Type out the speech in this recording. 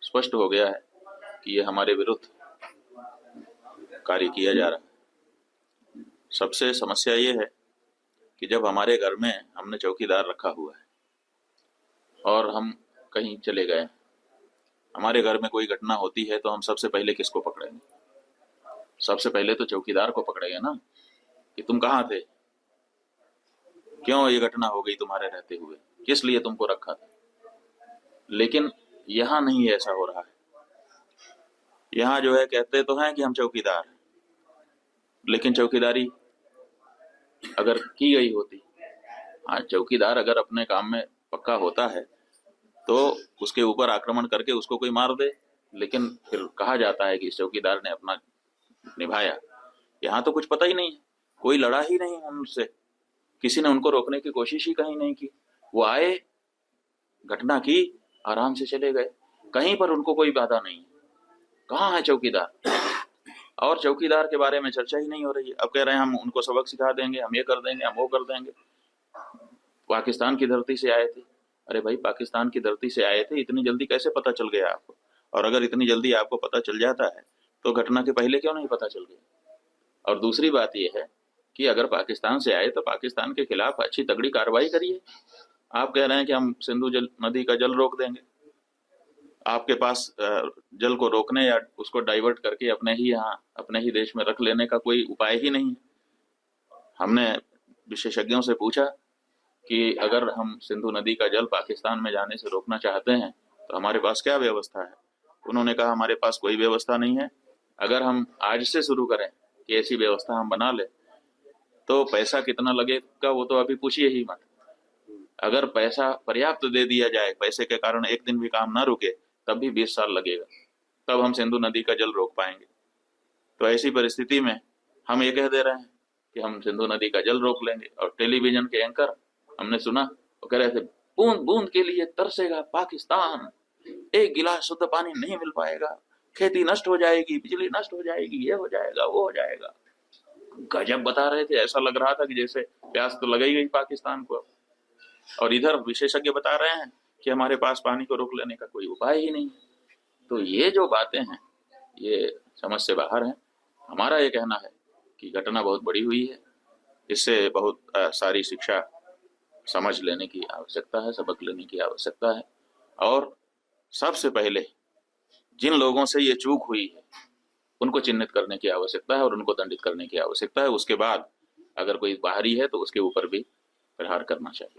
स्पष्ट हो गया है कि ये हमारे विरुद्ध कार्य किया जा रहा है। सबसे समस्या ये है कि जब हमारे घर में हमने चौकीदार रखा हुआ है और हम कहीं चले गए, हमारे घर में कोई घटना होती है तो हम सबसे पहले किसको पकड़ेंगे? सबसे पहले तो चौकीदार को पकड़ेंगे ना, कि तुम कहाँ थे, क्यों ये घटना हो गई तुम्हारे रहते हुए, किस लिए तुमको रखा था। लेकिन यहाँ नहीं ऐसा हो रहा है। यहाँ जो है कहते तो हैं कि हम चौकीदार हैं, लेकिन चौकीदारी अगर की गई होती, आज चौकीदार अगर अपने काम में पक्का होता है तो उसके ऊपर आक्रमण करके उसको कोई मार दे, लेकिन फिर कहा जाता है कि इस चौकीदार ने अपना निभाया। यहाँ तो कुछ पता ही नहीं है, कोई लड़ा ही नहीं उनसे, किसी ने उनको रोकने की कोशिश ही कहीं नहीं की। वो आए, घटना की, आराम से चले गए, कहीं पर उनको कोई बाधा नहीं। कहाँ है चौकीदार? और चौकीदार के बारे में चर्चा ही नहीं हो रही है। अब कह रहे हैं हम उनको सबक सिखा देंगे, हम ये कर देंगे, हम वो कर देंगे। पाकिस्तान की धरती से आए थे। अरे भाई, पाकिस्तान की धरती से आए थे, इतनी जल्दी कैसे पता चल गया आपको? और अगर इतनी जल्दी आपको पता चल जाता है तो घटना के पहले क्यों नहीं पता चल गया? और दूसरी बात यह है कि अगर पाकिस्तान से आए तो पाकिस्तान के खिलाफ अच्छी तगड़ी कार्रवाई करिए। आप कह रहे हैं कि हम सिंधु नदी का जल रोक देंगे। आपके पास जल को रोकने या उसको डाइवर्ट करके अपने ही यहाँ अपने ही देश में रख लेने का कोई उपाय ही नहीं है। हमने विशेषज्ञों से पूछा कि अगर हम सिंधु नदी का जल पाकिस्तान में जाने से रोकना चाहते हैं तो हमारे पास क्या व्यवस्था है। उन्होंने कहा हमारे पास कोई व्यवस्था नहीं है। अगर हम आज से शुरू करें कि ऐसी व्यवस्था हम बना ले तो पैसा कितना लगेगा वो तो अभी पूछिए ही मत। अगर पैसा पर्याप्त दे दिया जाए, पैसे के कारण एक दिन भी काम ना रुके, तब भी 20 साल लगेगा, तब हम सिंधु नदी का जल रोक पाएंगे। तो ऐसी परिस्थिति में हम ये कह दे रहे हैं कि हम सिंधु नदी का जल रोक लेंगे। और टेलीविजन के एंकर हमने सुना, वो कह रहे थे बूंद बूंद के लिए तरसेगा पाकिस्तान, एक गिलास शुद्ध पानी नहीं मिल पाएगा, खेती नष्ट हो जाएगी, बिजली नष्ट हो जाएगी, ये हो जाएगा, वो हो जाएगा। गजब बता रहे थे, ऐसा लग रहा था कि जैसे प्यास तो लग ही गई पाकिस्तान को। और इधर विशेषज्ञ बता रहे हैं कि हमारे पास पानी को रोक लेने का कोई उपाय ही नहीं। तो ये जो बातें हैं ये समझ से बाहर हैं। हमारा ये कहना है कि घटना बहुत बड़ी हुई है, इससे बहुत सारी शिक्षा समझ लेने की आवश्यकता है, सबक लेने की आवश्यकता है। और सबसे पहले जिन लोगों से ये चूक हुई है उनको चिन्हित करने की आवश्यकता है और उनको दंडित करने की आवश्यकता है। उसके बाद अगर कोई बाहरी है तो उसके ऊपर भी प्रहार करना चाहिए।